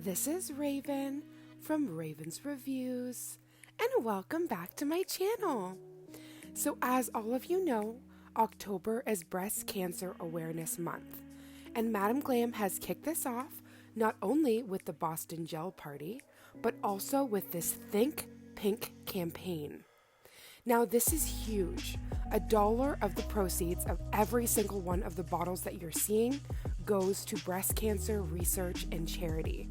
This is Raven from Raven's Reviews, and welcome back to my channel. So as all of you know, October is Breast Cancer Awareness Month, and MadamGlam has kicked this off not only with the Boston Gel Party, but also with this Think Pink campaign. Now this is huge. $1 of the proceeds of every single one of the bottles that you're seeing goes to breast cancer research and charity.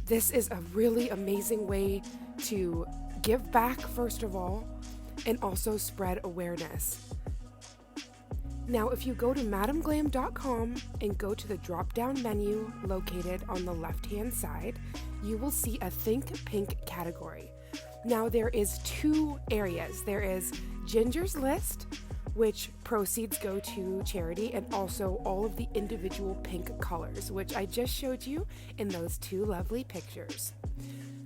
This is a really amazing way to give back, first of all, and also spread awareness. Now, if you go to MadamGlam.com and go to the drop-down menu located on the left-hand side, you will see a Think Pink category. Now, there is two areas. There is Ginger's List, which proceeds go to charity, and also all of the individual pink colors, which I just showed you in those two lovely pictures.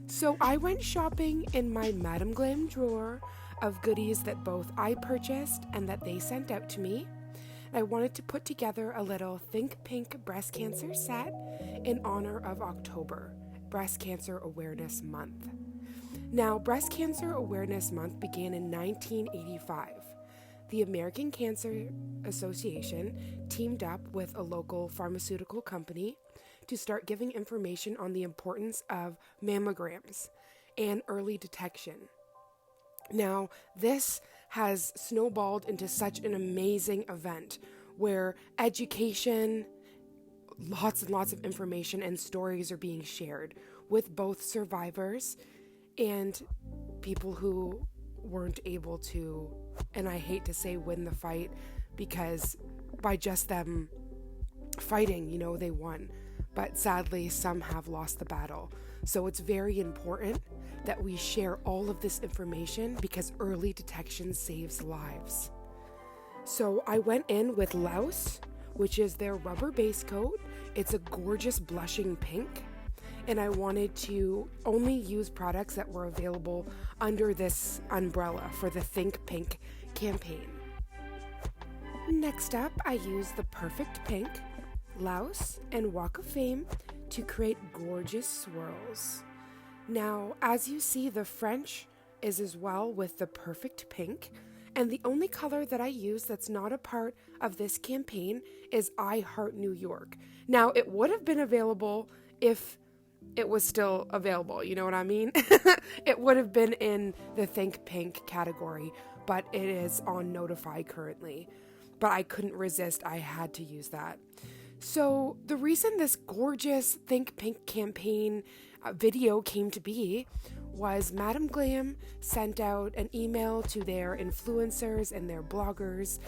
So I went shopping in my MadamGlam drawer of goodies that both I purchased and that they sent out to me. I wanted to put together a little Think Pink breast cancer set in honor of October, Breast Cancer Awareness Month. Now, Breast Cancer Awareness Month began in 1985. The American Cancer Association teamed up with a local pharmaceutical company to start giving information on the importance of mammograms and early detection. Now, this has snowballed into such an amazing event where education, lots and lots of information and stories are being shared with both survivors and people who weren't able to, and I hate to say win the fight, because by just them fighting, they won. But sadly, some have lost the battle. So it's very important that we share all of this information because early detection saves lives. So I went in with Laos, which is their rubber base coat. It's a gorgeous blushing pink. And I wanted to only use products that were available under this umbrella for the Think Pink campaign. Next up, I used the Perfect Pink, Laos, and Walk of Fame to create gorgeous swirls. Now, as you see, the French is as well with the Perfect Pink, and the only color that I use that's not a part of this campaign is I Heart New York. Now, it would have been available if it was still available, you know what I mean? It would have been in the Think Pink category, but it is on Notify currently. But I couldn't resist, I had to use that. So the reason this gorgeous Think Pink campaign video came to be was MadamGlam sent out an email to their influencers and their bloggers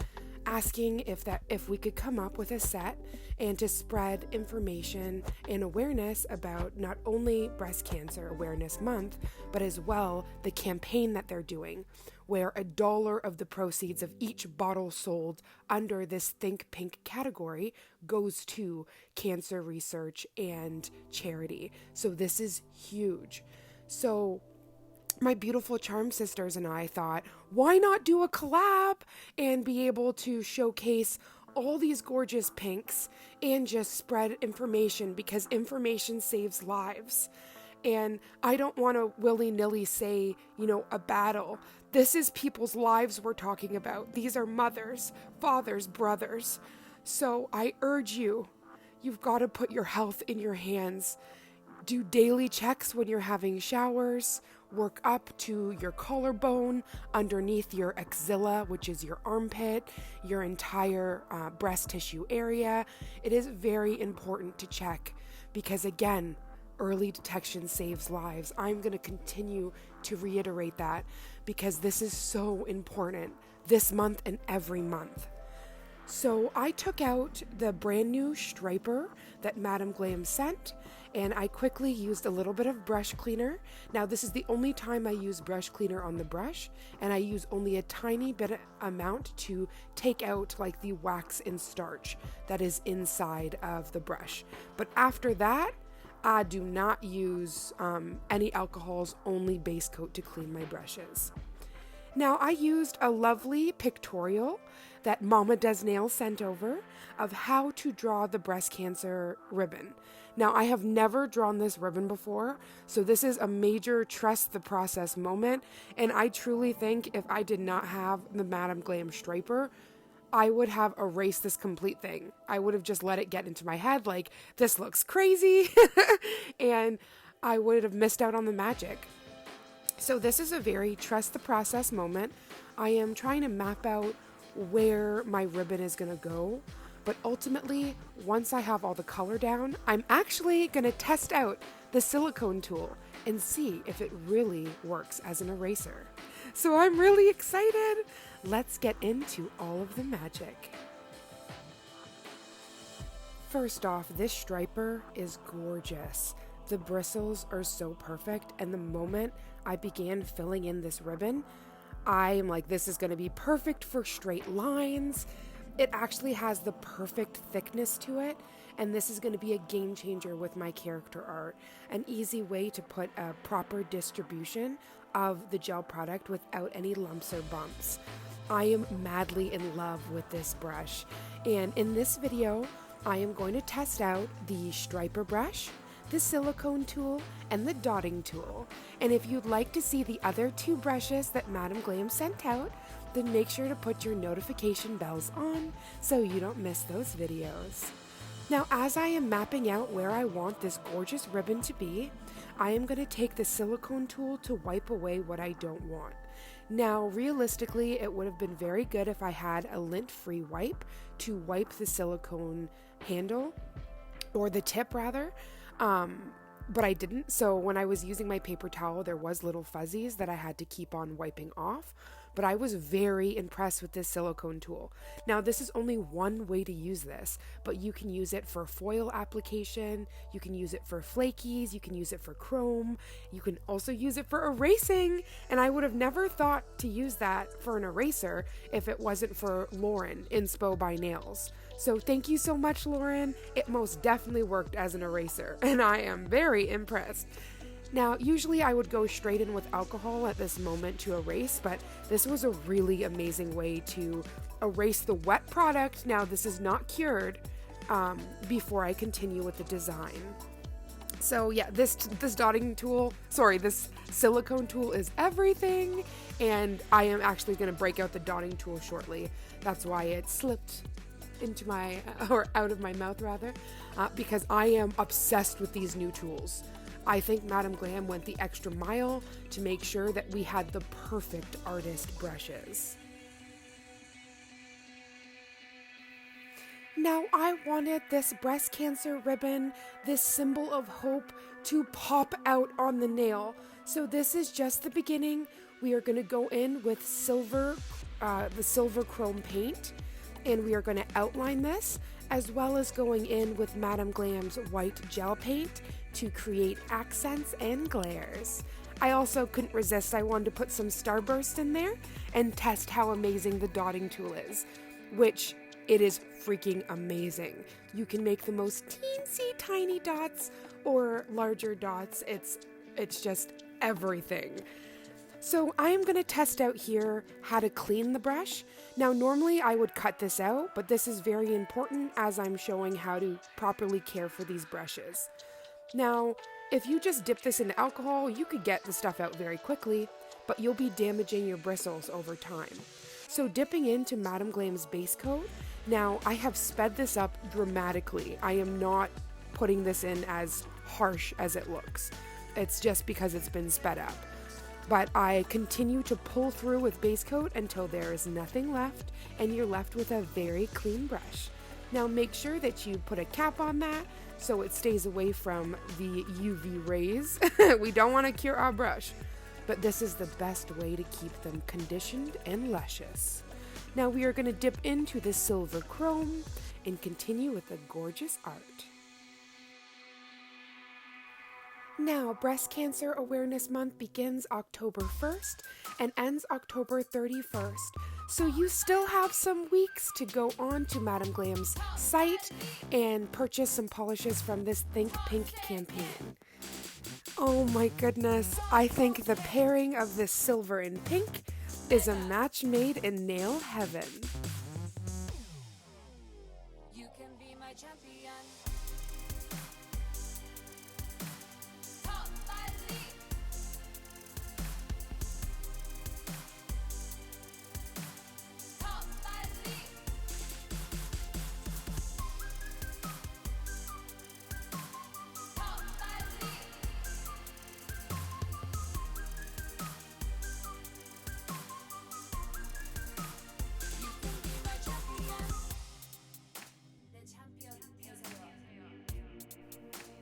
asking if we could come up with a set and to spread information and awareness about not only Breast Cancer Awareness Month, but as well the campaign that they're doing, where $1 of the proceeds of each bottle sold under this Think Pink category goes to cancer research and charity. So this is huge. So my beautiful charm sisters and I thought, why not do a collab and be able to showcase all these gorgeous pinks and just spread information, because information saves lives. And I don't want to willy-nilly say, a battle. This is people's lives we're talking about. These are mothers, fathers, brothers. So I urge you've got to put your health in your hands. Do daily checks when you're having showers. Work up to your collarbone, underneath your axilla, which is your armpit, your entire breast tissue area. It is very important to check because, again, early detection saves lives. I'm going to continue to reiterate that because this is so important this month and every month. So I took out the brand new striper that MadamGlam sent, and I quickly used a little bit of brush cleaner. Now this is the only time I use brush cleaner on the brush, and I use only a tiny bit amount to take out like the wax and starch that is inside of the brush. But after that, I do not use any alcohols, only base coat to clean my brushes. Now I used a lovely pictorial that Mama Does Nails sent over of how to draw the breast cancer ribbon. Now, I have never drawn this ribbon before, so this is a major trust the process moment, and I truly think if I did not have the MadamGlam striper, I would have erased this complete thing. I would have just let it get into my head like, this looks crazy, and I would have missed out on the magic. So this is a very trust the process moment. I am trying to map out where my ribbon is going to go. But ultimately, once I have all the color down, I'm actually going to test out the silicone tool and see if it really works as an eraser. So I'm really excited. Let's get into all of the magic. First off, this striper is gorgeous. The bristles are so perfect, and the moment I began filling in this ribbon, I'm like, this is going to be perfect for straight lines. It actually has the perfect thickness to it, and this is going to be a game changer with my character art. An easy way to put a proper distribution of the gel product without any lumps or bumps. I am madly in love with this brush, and in this video, I am going to test out the striper brush, the silicone tool, and the dotting tool. And if you'd like to see the other 2 brushes that MadamGlam sent out, then make sure to put your notification bells on so you don't miss those videos. Now, as I am mapping out where I want this gorgeous ribbon to be, I am going to take the silicone tool to wipe away what I don't want. Now, realistically, it would have been very good if I had a lint-free wipe to wipe the silicone handle, or the tip rather, but I didn't. So when I was using my paper towel, there was little fuzzies that I had to keep on wiping off. But I was very impressed with this silicone tool. Now, this is only one way to use this, but you can use it for foil application, you can use it for flakies, you can use it for chrome, you can also use it for erasing, and I would have never thought to use that for an eraser if it wasn't for Lauren, Inspo by Nails. So thank you so much, Lauren. It most definitely worked as an eraser, and I am very impressed. Now, usually I would go straight in with alcohol at this moment to erase, but this was a really amazing way to erase the wet product. Now, this is not cured before I continue with the design. So yeah, this dotting tool, this silicone tool is everything, and I am actually going to break out the dotting tool shortly. That's why it slipped into my, or out of my mouth rather, because I am obsessed with these new tools. I think MadamGlam went the extra mile to make sure that we had the perfect artist brushes. Now, I wanted this breast cancer ribbon, this symbol of hope, to pop out on the nail. So this is just the beginning. We are going to go in with the silver chrome paint, and we are going to outline this, as well as going in with MadamGlam's white gel paint to create accents and glares. I also couldn't resist. I wanted to put some starburst in there and test how amazing the dotting tool is, which it is freaking amazing. You can make the most teensy tiny dots or larger dots. It's just everything. So I am going to test out here how to clean the brush. Now, normally I would cut this out, but this is very important as I'm showing how to properly care for these brushes. Now, if you just dip this in alcohol, you could get the stuff out very quickly, but you'll be damaging your bristles over time. So dipping into MadamGlam's base coat, now I have sped this up dramatically. I am not putting this in as harsh as it looks. It's just because it's been sped up. But I continue to pull through with base coat until there is nothing left and you're left with a very clean brush. Now make sure that you put a cap on that so it stays away from the UV rays. We don't want to cure our brush, but this is the best way to keep them conditioned and luscious. Now we are going to dip into the silver chrome and continue with the gorgeous art. Now, Breast Cancer Awareness Month begins October 1st and ends October 31st, so you still have some weeks to go on to MadamGlam's site and purchase some polishes from this Think Pink campaign. Oh my goodness, I think the pairing of this silver and pink is a match made in nail heaven.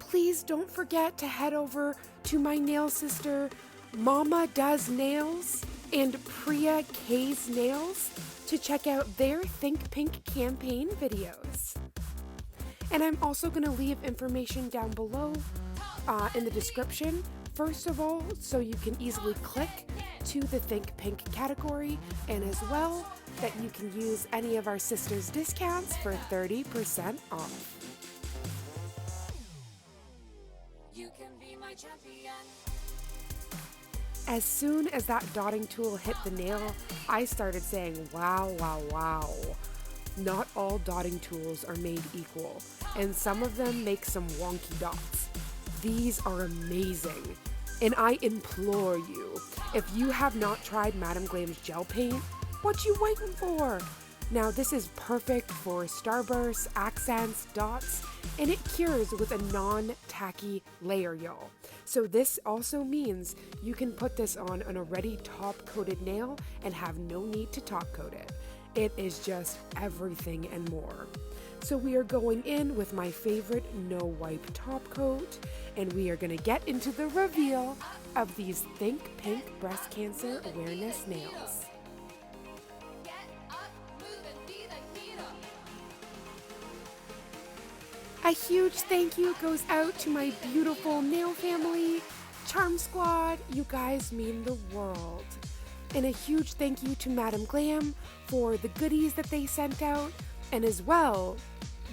Please don't forget to head over to my nail sister Mama Does Nails and Priya K's Nails to check out their Think Pink campaign videos. And I'm also going to leave information down below in the description, first of all, so you can easily click to the Think Pink category, and as well that you can use any of our sisters' discounts for 30% off. You can be my champion. As soon as that dotting tool hit the nail, I started saying, wow, wow, wow. Not all dotting tools are made equal, and some of them make some wonky dots. These are amazing, and I implore you, if you have not tried MadamGlam's gel paint, what you waiting for? Now this is perfect for starbursts, accents, dots, and it cures with a non-tacky layer, y'all. So this also means you can put this on an already top-coated nail and have no need to top-coat it. It is just everything and more. So we are going in with my favorite no-wipe top coat, and we are going to get into the reveal of these Think Pink Breast Cancer Awareness Nails. A huge thank you goes out to my beautiful nail family, Charm Squad. You guys mean the world. And a huge thank you to MadamGlam for the goodies that they sent out, and as well,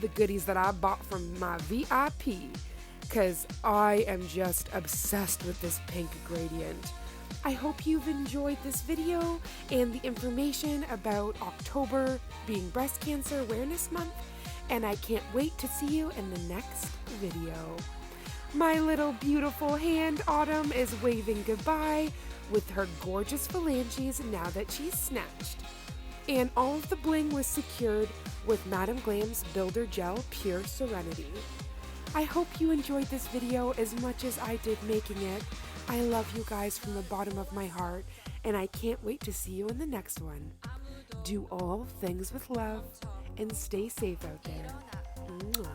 the goodies that I bought from my VIP, because I am just obsessed with this pink gradient. I hope you've enjoyed this video and the information about October being Breast Cancer Awareness Month, and I can't wait to see you in the next video. My little beautiful hand Autumn is waving goodbye with her gorgeous phalanges now that she's snatched. And all of the bling was secured with MadamGlam's Builder Gel Pure Serenity. I hope you enjoyed this video as much as I did making it. I love you guys from the bottom of my heart, and I can't wait to see you in the next one. Do all things with love, and stay safe out there. Mwah.